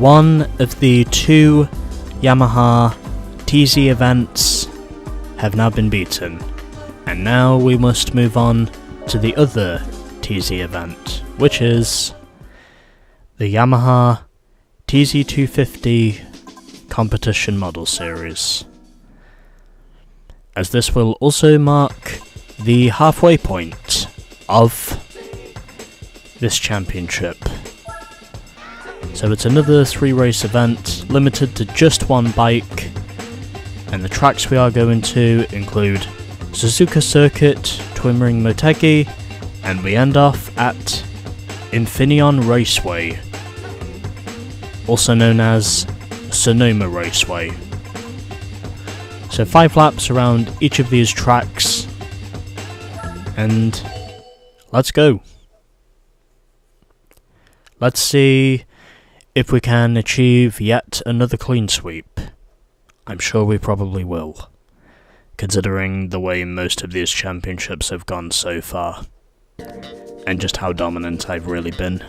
One of the two Yamaha TZ events have now been beaten, and now we must move on to the other TZ event, which is the Yamaha TZ250 Competition Model Series, as this will also mark the halfway point of this championship. So it's another 3-race event, limited to just one bike, and the tracks we are going to include Suzuka Circuit, Twin Ring Motegi, and we end off at Infineon Raceway, also known as Sonoma Raceway. So 5 laps around each of these tracks, and let's go. Let's see if we can achieve yet another clean sweep. I'm sure we probably will, considering the way most of these championships have gone so far, and just how dominant I've really been.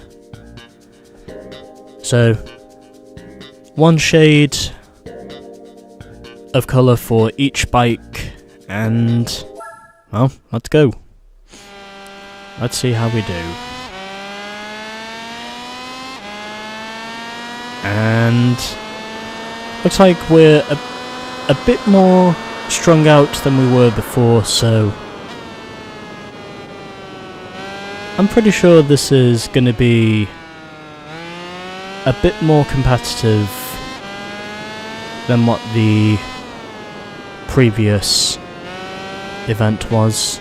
So, one shade of colour for each bike, and, well, let's go. Let's see how we do. And looks like we're a bit more strung out than we were before, so I'm pretty sure this is going to be a bit more competitive than what the previous event was.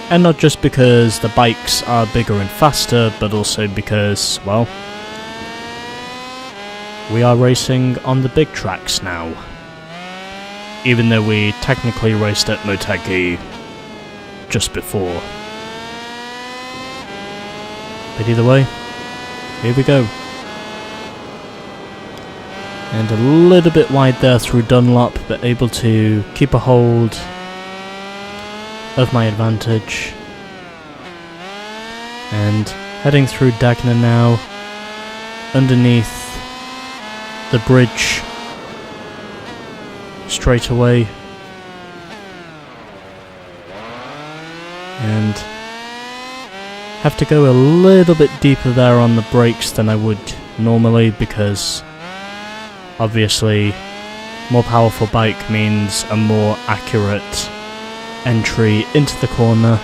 And not just because the bikes are bigger and faster, but also because, well, we are racing on the big tracks now, even though we technically raced at Motegi just before. But either way, here we go. And a little bit wide there through Dunlop, but able to keep a hold of my advantage. And heading through Dagna now, underneath the bridge straight away, and have to go a little bit deeper there on the brakes than I would normally, because obviously more powerful bike means a more accurate entry into the corner.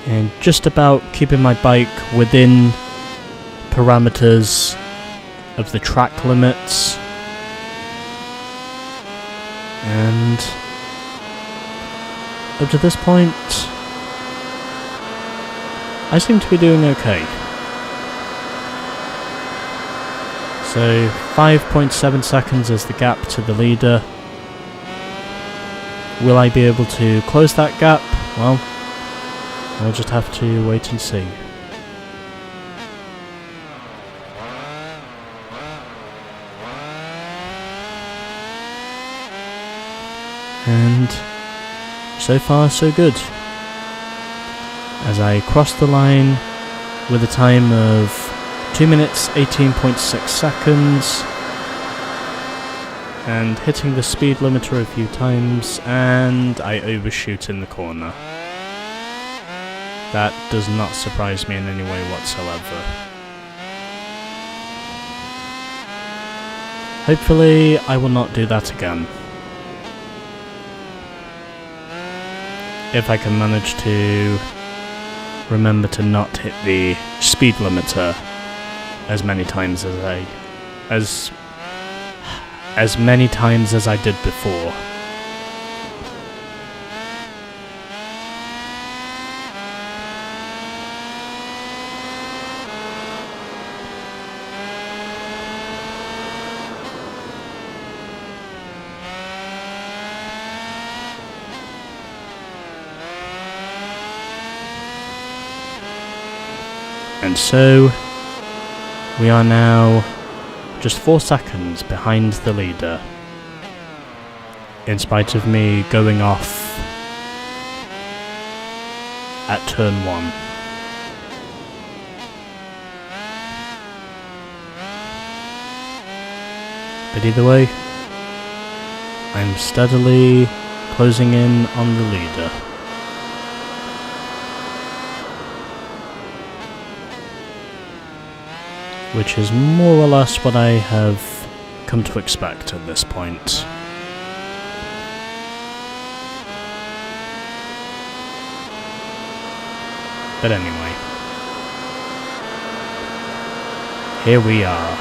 And just about keeping my bike within parameters of the track limits. And up to this point, I seem to be doing okay. So 5.7 seconds is the gap to the leader. Will I be able to close that gap? Well, I'll just have to wait and see. And so far so good, as I cross the line with a time of 2 minutes 18.6 seconds and hitting the speed limiter a few times, and I overshoot in the corner. That does not surprise me in any way whatsoever. Hopefully I will not do that again. If I can manage to remember to not hit the speed limiter as many times as I did before. And so, we are now just 4 seconds behind the leader, in spite of me going off at turn 1. But either way, I'm steadily closing in on the leader. Which is more or less what I have come to expect at this point. But anyway, here we are.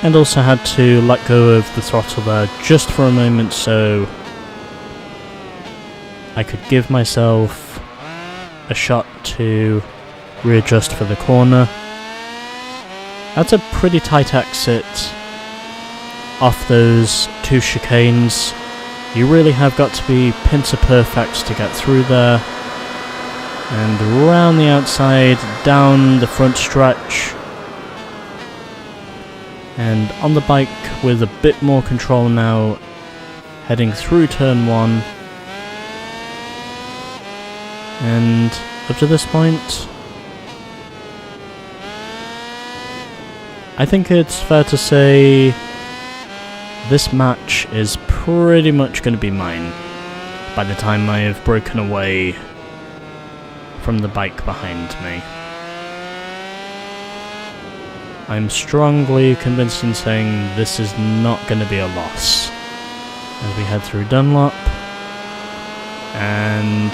And also had to let go of the throttle there just for a moment so I could give myself a shot to readjust for the corner. That's a pretty tight exit off those 2 chicanes. You really have got to be pincer perfect to get through there. And around the outside, down the front stretch. And on the bike with a bit more control now, heading through turn 1. And up to this point, I think it's fair to say this match is pretty much going to be mine by the time I have broken away from the bike behind me. I'm strongly convinced in saying this is not going to be a loss as we head through Dunlop. And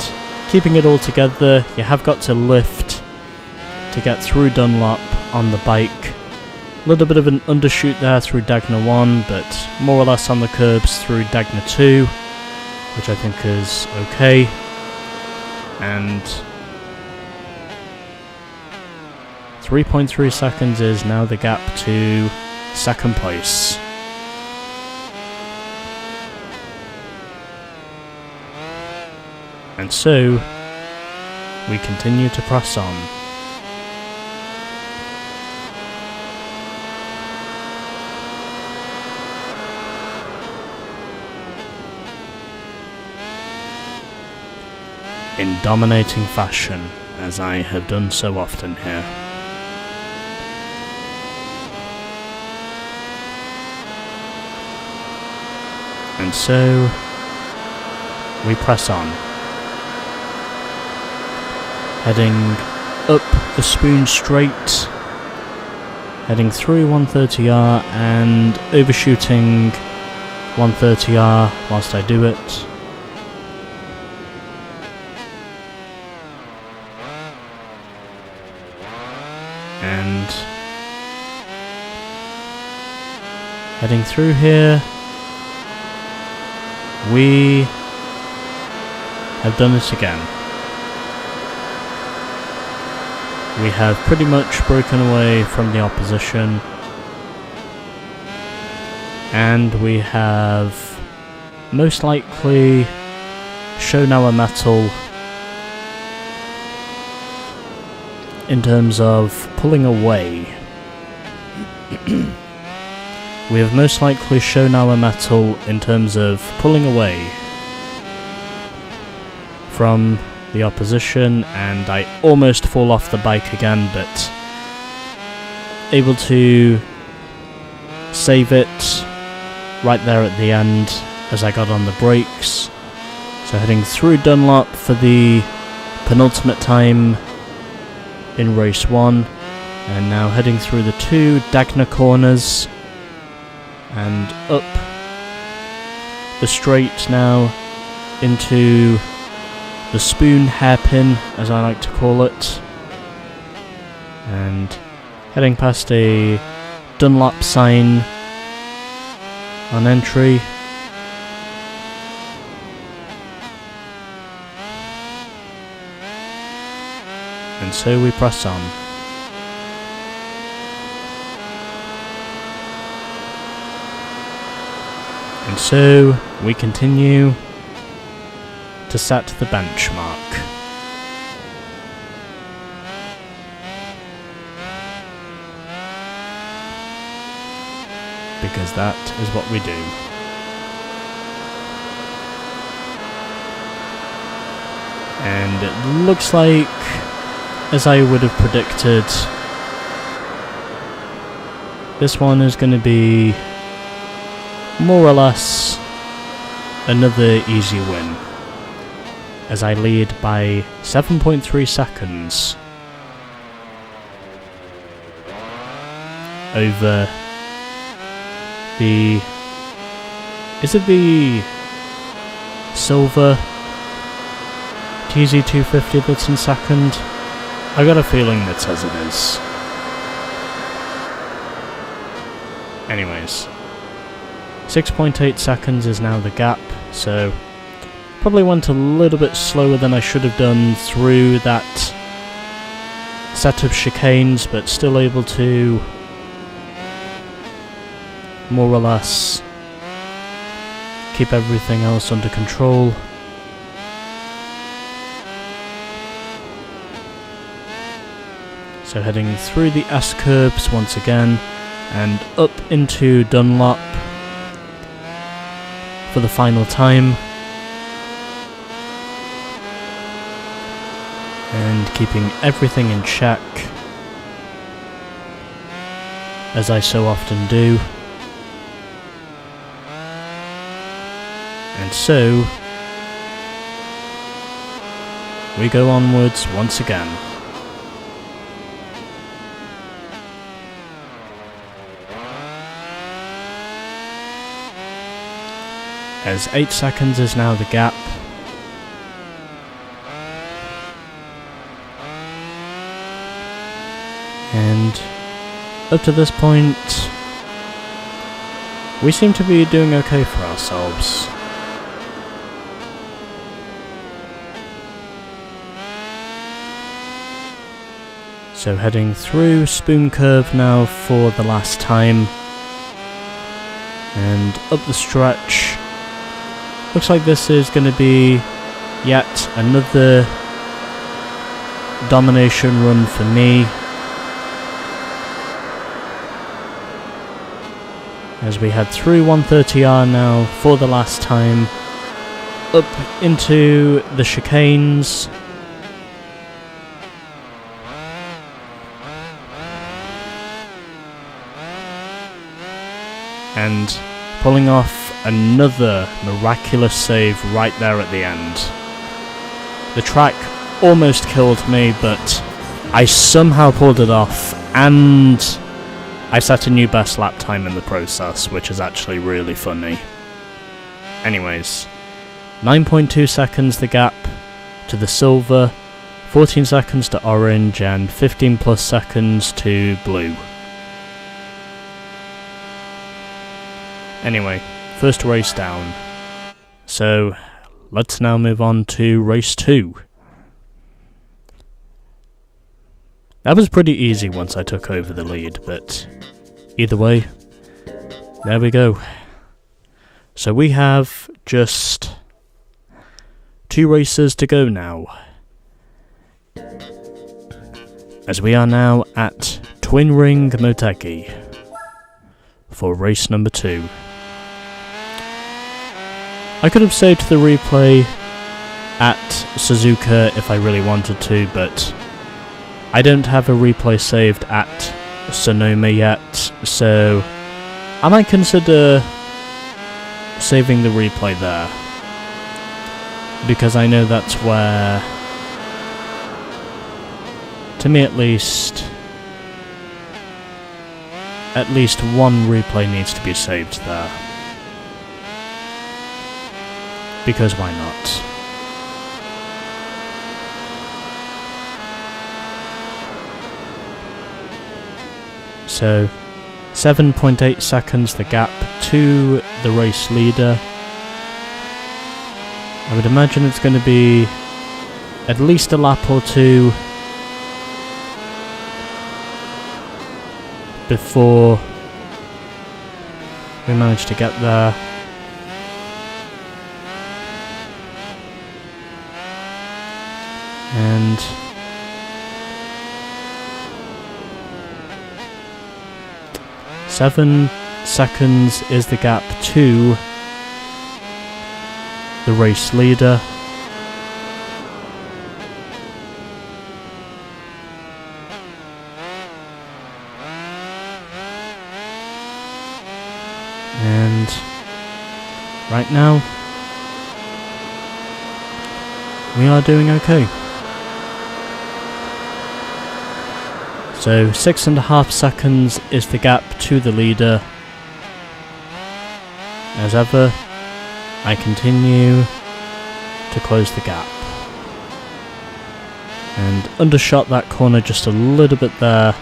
keeping it all together, you have got to lift to get through Dunlop on the bike. A little bit of an undershoot there through Dagna 1, but more or less on the curbs through Dagna 2, which I think is okay. And 3.3 seconds is now the gap to second place. And so, we continue to press on. In dominating fashion, as I have done so often here. And so, we press on. Heading up the Spoon Straight, heading through 130R and overshooting 130R whilst I do it. And heading through here, we have done it again. We have pretty much broken away from the opposition, and we have most likely shown our mettle in terms of pulling away. We have most likely shown our mettle in terms of pulling away from the opposition, and I almost fall off the bike again, but able to save it right there at the end as I got on the brakes. So heading through Dunlop for the penultimate time in race 1, and now heading through the 2 Dagna corners and up the straight now into the Spoon hairpin, as I like to call it, and heading past a Dunlop sign on entry. And so we press on. And so we continue to set the benchmark. because that is what we do. And it looks like, as I would have predicted, this one is going to be more or less another easy win, as I lead by 7.3 seconds over the... is it the silver TZ250 that's in second? I got a feeling that says it is. Anyways, 6.8 seconds is now the gap, so probably went a little bit slower than I should have done through that set of chicanes, but still able to more or less keep everything else under control. So heading through the S-curves once again, and up into Dunlop for the final time. And keeping everything in check, as I so often do. And so, we go onwards once again. As 8 seconds is now the gap. And up to this point, we seem to be doing okay for ourselves. So heading through Spoon Curve now for the last time. And up the stretch. Looks like this is going to be yet another domination run for me, as we head through 130R now for the last time, up into the chicanes, and pulling off another miraculous save right there at the end. The track almost killed me, but I somehow pulled it off, and I set a new best lap time in the process, which is actually really funny. Anyways, 9.2 seconds the gap to the silver, 14 seconds to orange, and 15 plus seconds to blue. Anyway, first race down. So, let's now move on to race 2. That was pretty easy once I took over the lead, but either way, there we go. So we have just 2 races to go now, as we are now at Twin Ring Motegi for race number 2. I could have saved the replay at Suzuka if I really wanted to, but I don't have a replay saved at Sonoma yet, so I might consider saving the replay there, because I know that's where, to me at least one replay needs to be saved there. Because why not? So, 7.8 seconds the gap to the race leader. I would imagine it's going to be at least a lap or two before we manage to get there. And seconds is the gap to the race leader. And right now, we are doing okay. So 6.5 seconds is the gap to the leader. As ever, I continue to close the gap. And undershot that corner just a little bit there.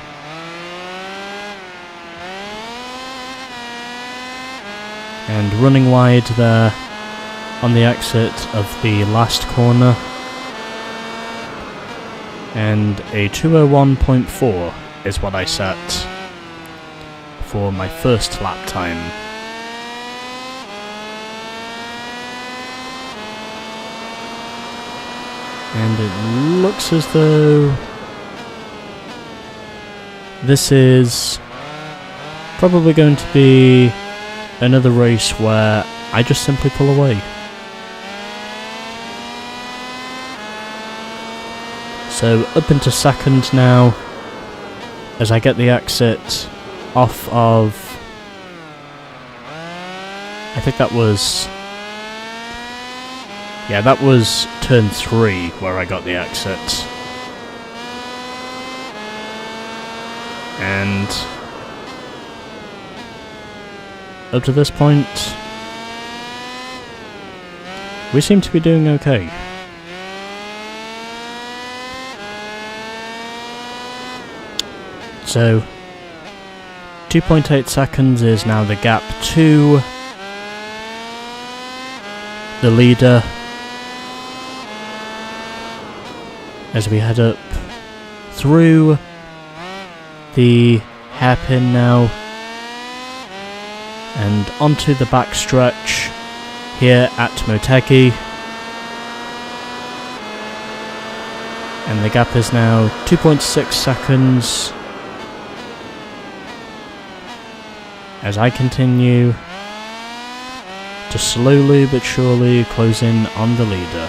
And running wide there on the exit of the last corner. And a 2:01.4 is what I set for my first lap time. And it looks as though this is probably going to be another race where I just simply pull away. So up into second now, as I get the exit off of, I think that was turn 3 where I got the exit. And up to this point, we seem to be doing okay. So 2.8 seconds is now the gap to the leader as we head up through the hairpin now and onto the backstretch here at Motegi. And the gap is now 2.6 seconds as I continue to slowly but surely close in on the leader.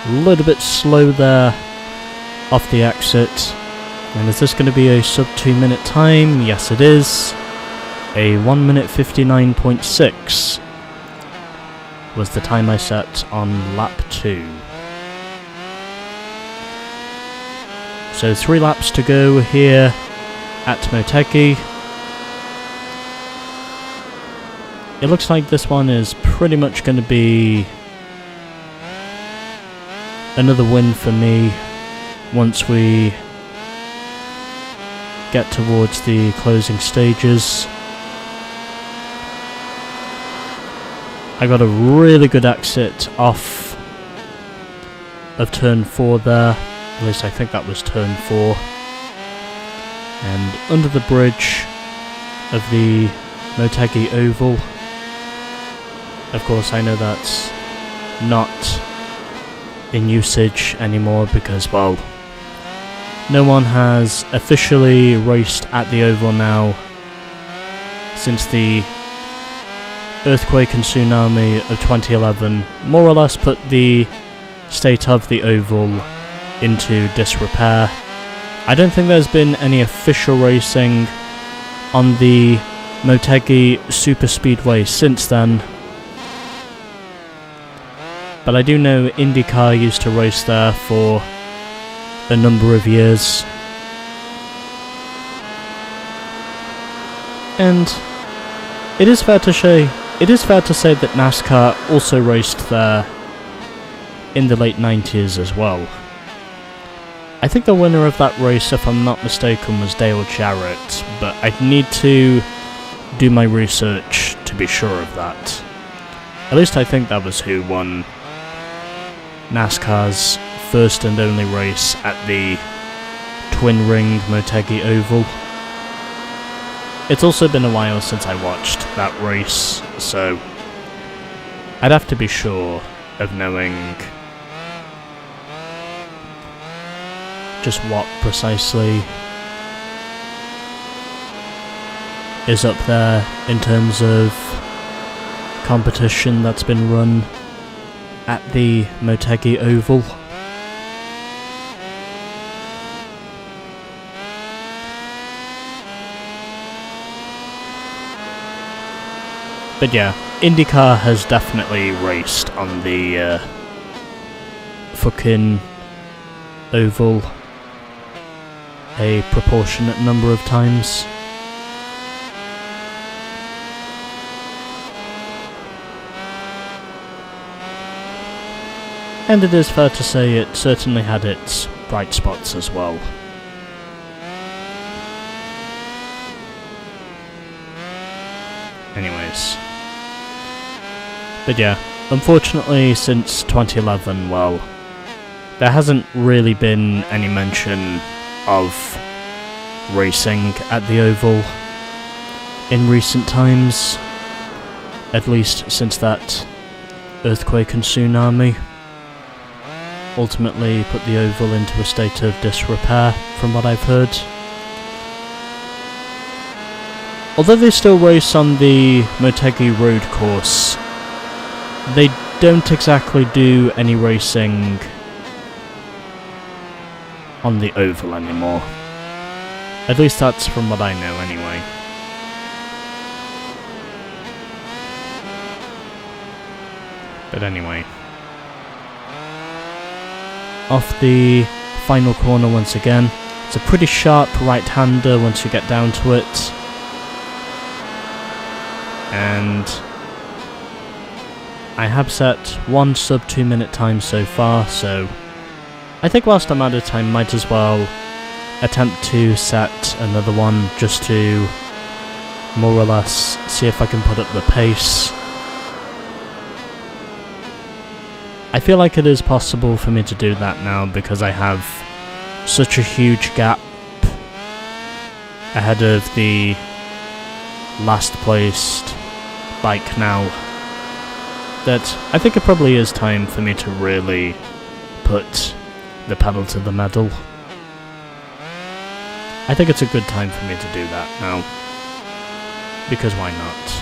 A little bit slow there off the exit. And is this going to be a sub 2 minute time? Yes it is. A 1 minute 59.6 was the time I set on lap 2. So 3 laps to go here at Motegi. It looks like this one is pretty much going to be another win for me once we get towards the closing stages. I got a really good exit off of turn 4 there. At least I think that was turn 4. And under the bridge of the Motegi Oval. Of course, I know that's not in usage anymore because, well, no one has officially raced at the Oval now since the earthquake and tsunami of 2011 more or less put the state of the Oval into disrepair. I don't think there's been any official racing on the Motegi Super Speedway since then, but I do know IndyCar used to race there for a number of years. And it is fair to say that NASCAR also raced there in the late 90s as well. I think the winner of that race, if I'm not mistaken, was Dale Jarrett, but I'd need to do my research to be sure of that. At least I think that was who won NASCAR's first and only race at the Twin Ring Motegi Oval. It's also been a while since I watched that race, so I'd have to be sure of knowing just what precisely is up there in terms of competition that's been run at the Motegi Oval. But yeah, IndyCar has definitely raced on the fucking oval a proportionate number of times. And it is fair to say it certainly had its bright spots as well. Anyways. But yeah, unfortunately since 2011, well, there hasn't really been any mention of racing at the Oval in recent times, at least since that earthquake and tsunami ultimately put the Oval into a state of disrepair, from what I've heard. Although they still race on the Motegi road course, they don't exactly do any racing on the Oval anymore. At least that's from what I know anyway. But anyway. Off the final corner once again. It's a pretty sharp right-hander once you get down to it. And I have set one sub 2 minute time so far, so I think whilst I'm out of time, might as well attempt to set another one just to more or less see if I can put up the pace. I feel like it is possible for me to do that now because I have such a huge gap ahead of the last placed bike now that I think it probably is time for me to really put the pedal to the metal. I think it's a good time for me to do that now, because why not?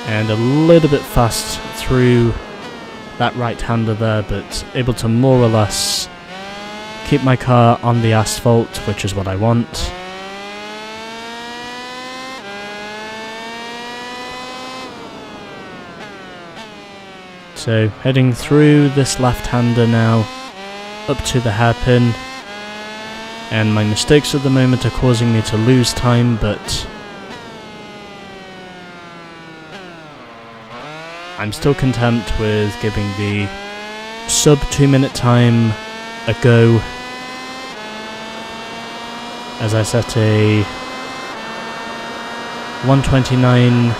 And a little bit fast through that right-hander there, but able to more or less keep my car on the asphalt, which is what I want. So, heading through this left-hander now, up to the hairpin, and my mistakes at the moment are causing me to lose time, but I'm still content with giving the sub 2 minute time a go, as I set a 1:29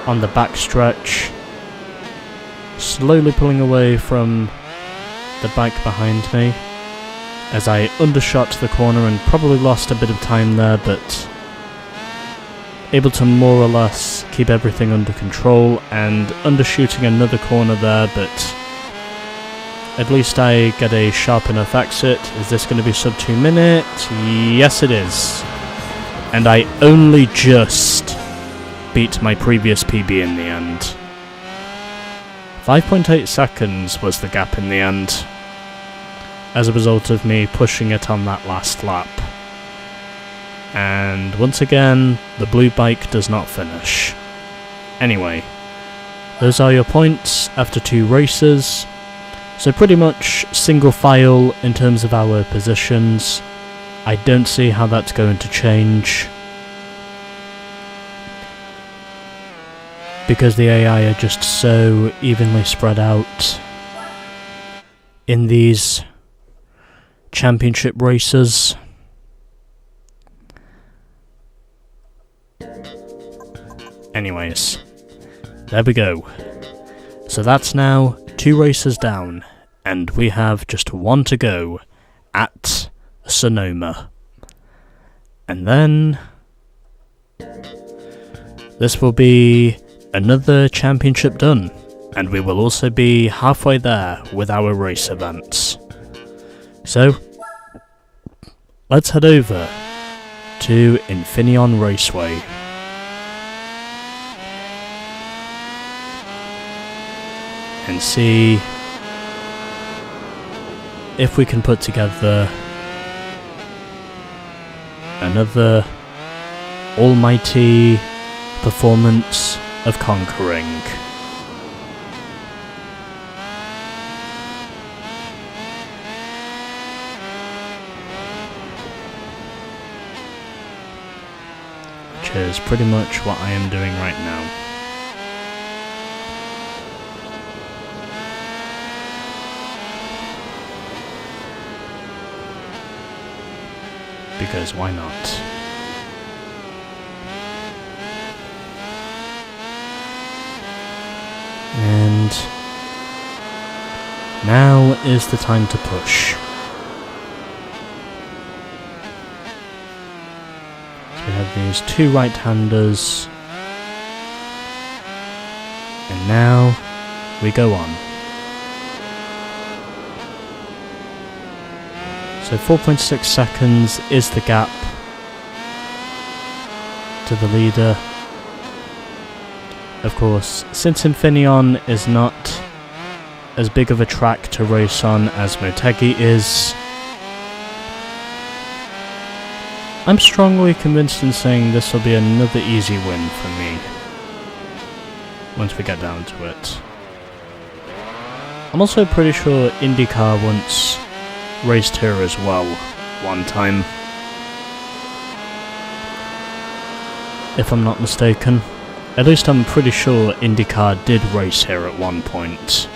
on the backstretch, slowly pulling away from the bike behind me as I undershot the corner and probably lost a bit of time there, but able to more or less keep everything under control and undershooting another corner there, but at least I get a sharp enough exit. Is this going to be sub 2 minutes? Yes it is. And I only just beat my previous PB in the end. 5.8 seconds was the gap in the end, as a result of me pushing it on that last lap. And once again, the blue bike does not finish. Anyway, those are your points after 2 races. So pretty much single file in terms of our positions. I don't see how that's going to change, because the AI are just so evenly spread out in these championship races. Anyways, there we go. So that's now 2 races down, and we have just 1 to go at Sonoma. And then this will be another championship done, and we will also be halfway there with our race events. So, let's head over to Infineon Raceway. And see if we can put together another almighty performance of conquering. Which is pretty much what I am doing right now. Because why not? And now is the time to push. So we have these two right-handers. And now we go on. So 4.6 seconds is the gap to the leader. Of course, since Infineon is not as big of a track to race on as Motegi is, I'm strongly convinced in saying this will be another easy win for me once we get down to it. I'm also pretty sure IndyCar once raced here as well, one time, if I'm not mistaken. At least I'm pretty sure IndyCar did race here at one point.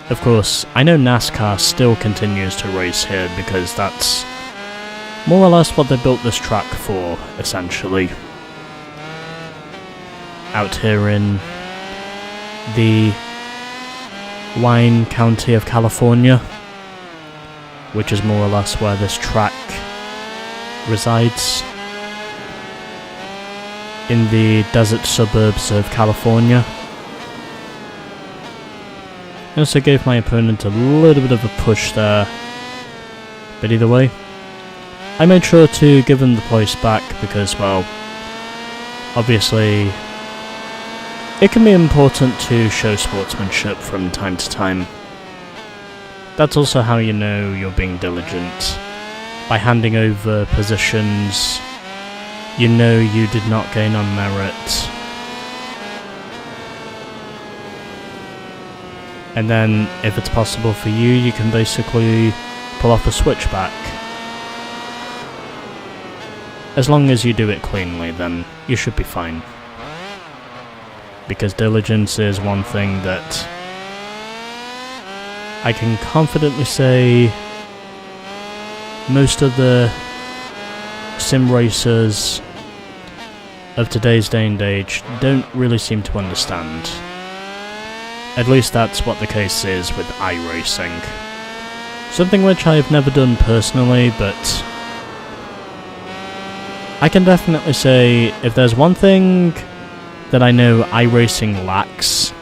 Of course, I know NASCAR still continues to race here because that's more or less what they built this track for, essentially. Out here in the Wine County of California, which is more or less where this track resides, in the desert suburbs of California. I also gave my opponent a little bit of a push there, but either way, I made sure to give him the place back because, well, obviously it can be important to show sportsmanship from time to time. That's also how you know you're being diligent. By handing over positions you know you did not gain on merit. And then, if it's possible for you, you can basically pull off a switchback. As long as you do it cleanly, then you should be fine. Because diligence is one thing that I can confidently say most of the sim racers of today's day and age don't really seem to understand. At least that's what the case is with iRacing. Something which I've never done personally, but I can definitely say if there's one thing that I know iRacing lacks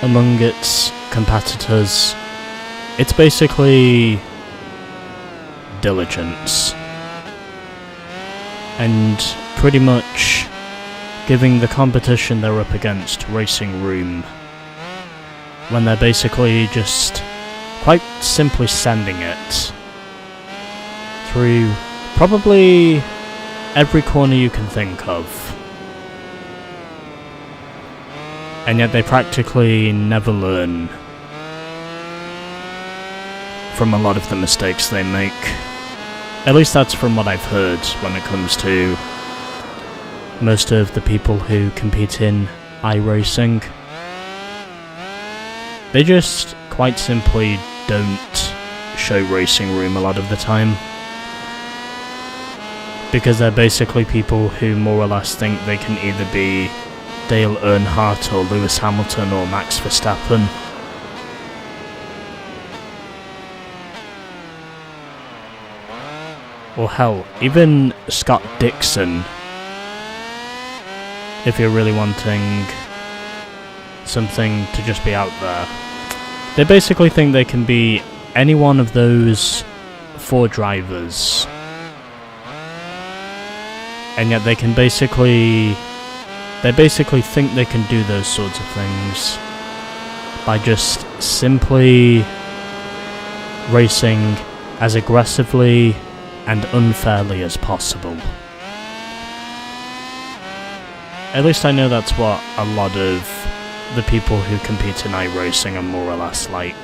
among its competitors, it's basically diligence. And pretty much giving the competition they're up against racing room when they're basically just quite simply sending it through probably every corner you can think of. And yet they practically never learn from a lot of the mistakes they make. At least that's from what I've heard when it comes to most of the people who compete in iRacing. They just quite simply don't show racing room a lot of the time. Because they're basically people who more or less think they can either be Dale Earnhardt or Lewis Hamilton or Max Verstappen. Or hell, even Scott Dixon if you're really wanting something to just be out there. They basically think they can be any one of those 4 drivers, and yet they basically think they can do those sorts of things by just simply racing as aggressively and unfairly as possible. At least I know that's what a lot of the people who compete in iRacing are more or less like.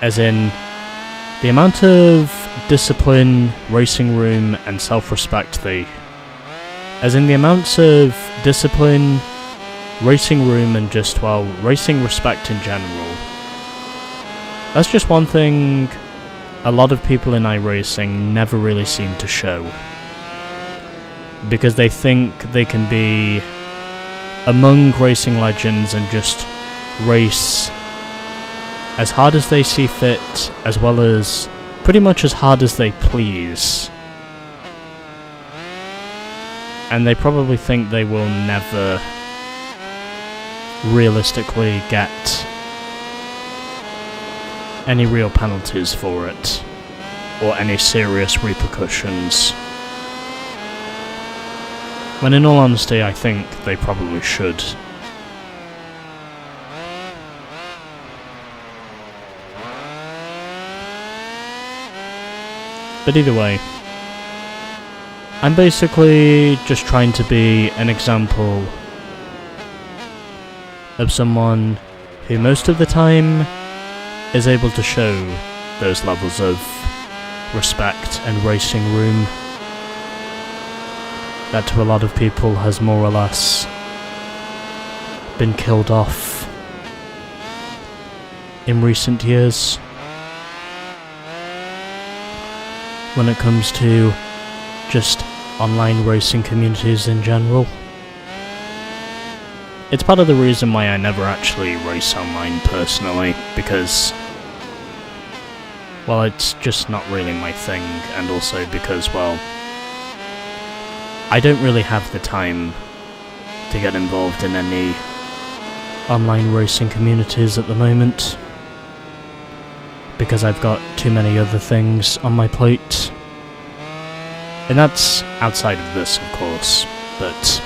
As in, the amount of discipline, racing room, and self-respect as in the amounts of discipline, racing room, and just, well, racing respect in general. That's just one thing a lot of people in iRacing never really seem to show. Because they think they can be among racing legends and just race as hard as they see fit, as well as pretty much as hard as they please. And they probably think they will never realistically get any real penalties for it, or any serious repercussions. When in all honesty, I think they probably should. But either way, I'm basically just trying to be an example of someone who most of the time is able to show those levels of respect and racing room that to a lot of people has more or less been killed off in recent years when it comes to just online racing communities in general. It's part of the reason why I never actually race online personally, because, well, it's just not really my thing, and also because, well, I don't really have the time to get involved in any online racing communities at the moment, because I've got too many other things on my plate. And that's outside of this, of course, but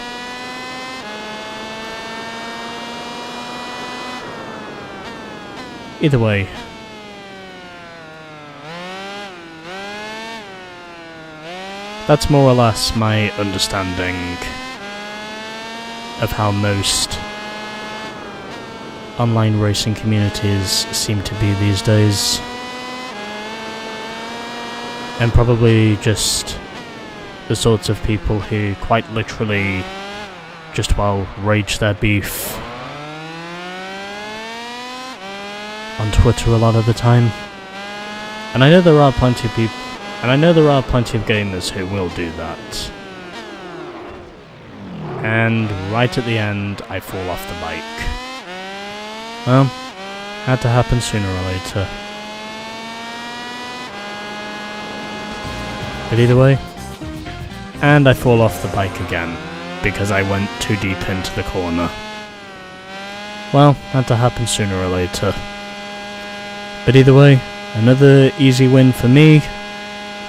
either way, that's more or less my understanding of how most online racing communities seem to be these days. And probably just the sorts of people who quite literally just, well, rage their beef on Twitter a lot of the time. And I know there are plenty of people, and I know there are plenty of gamers who will do that. And right at the end, I fall off the bike. Well, had to happen sooner or later. But either way, and I fall off the bike again, because I went too deep into the corner. Well, had to happen sooner or later. But either way, another easy win for me,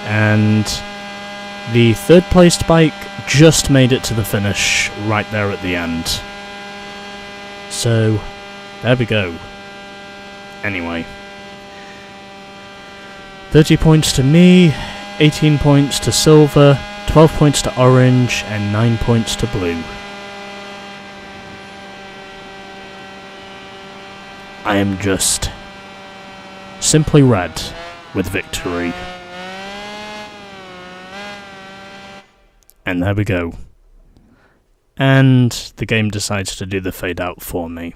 and the third placed bike just made it to the finish right there at the end. So, there we go. Anyway. 30 points to me, 18 points to silver, 12 points to orange, and 9 points to blue. I am just simply red with victory. And there we go. And the game decides to do the fade out for me.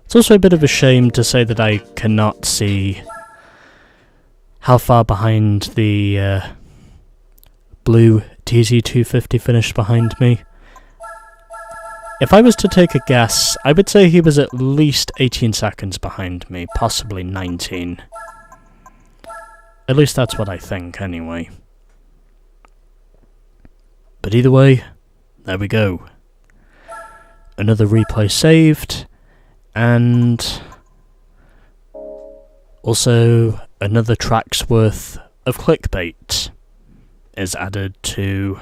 It's also a bit of a shame to say that I cannot see how far behind the blue TZ250 finished behind me. If I was to take a guess, I would say he was at least 18 seconds behind me, possibly 19. At least that's what I think, anyway. But either way, there we go. Another replay saved, and also another track's worth of clickbait is added to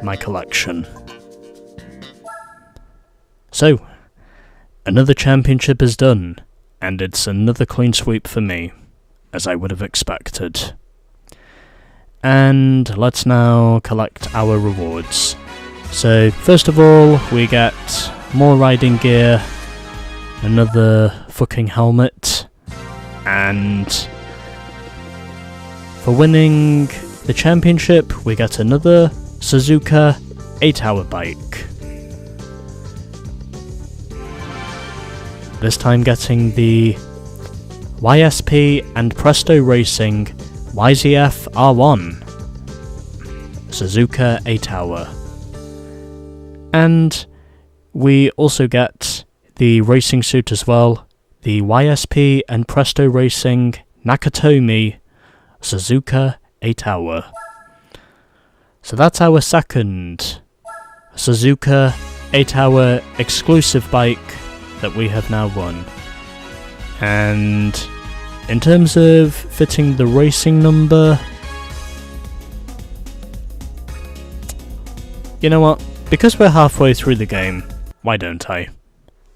my collection. So, another championship is done, and it's another clean sweep for me, as I would have expected. And let's now collect our rewards. So, first of all, we get more riding gear, another fucking helmet, and for winning the championship, we get another Suzuka 8-hour bike. This time getting the YSP and Presto Racing YZF R1 Suzuka 8-hour. And we also get the racing suit as well, the YSP and Presto Racing Nakatomi Suzuka 8-hour. So that's our second Suzuka 8-hour exclusive bike that we have now won. And in terms of fitting the racing number, you know what? Because we're halfway through the game, why don't I?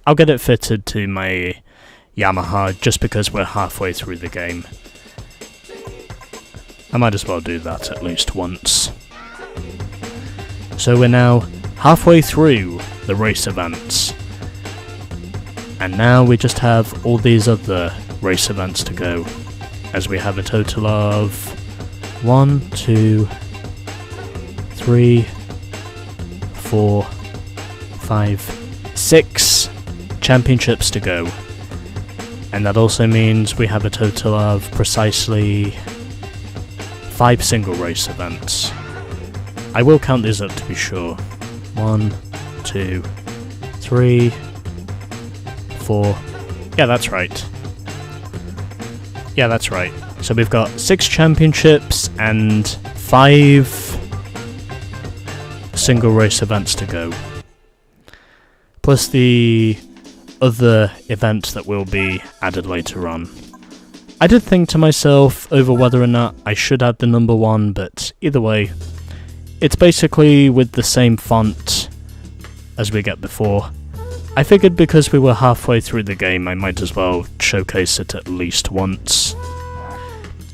I'll get it fitted to my Yamaha just because we're halfway through the game. I might as well do that at least once. So we're now halfway through the race events. And now we just have all these other race events to go, as we have a total of 1, 2, 3, 4, 5, 6 championships to go. And that also means we have a total of precisely 5 single race events. I will count these up to be sure. 1, 2, 3, 4. Yeah, that's right. Yeah, that's right. So we've got 6 championships and 5 single race events to go. Plus the other event that will be added later on. I did think to myself over whether or not I should add the number 1, but either way, it's basically with the same font as we get before. I figured because we were halfway through the game, I might as well showcase it at least once.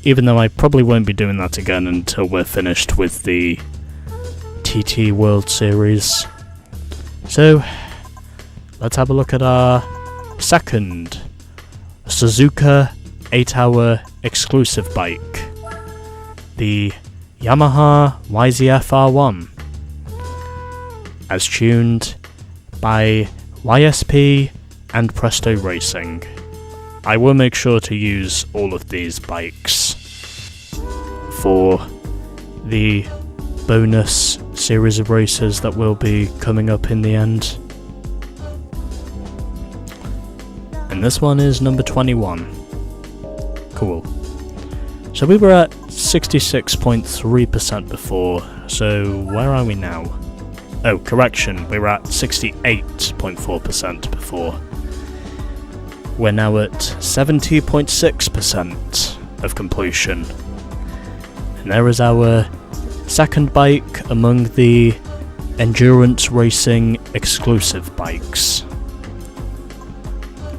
Even though I probably won't be doing that again until we're finished with the TT World Series. So, let's have a look at our second Suzuka 8-hour exclusive bike. The Yamaha YZF R1. As tuned by YSP and Presto Racing. I will make sure to use all of these bikes for the bonus series of races that will be coming up in the end. And this one is number 21. Cool. So we were at 66.3% before, so where are we now? Oh, correction, we were at 68.4% before. We're now at 70.6% of completion. And there is our second bike among the endurance racing exclusive bikes.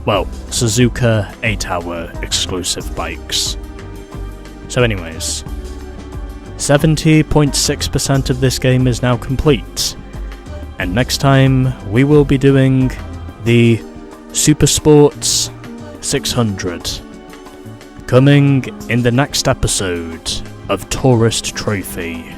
Well, Suzuka 8-hour exclusive bikes. So anyways, 70.6% of this game is now complete. And next time, we will be doing the Super Sports 600. Coming in the next episode of Tourist Trophy.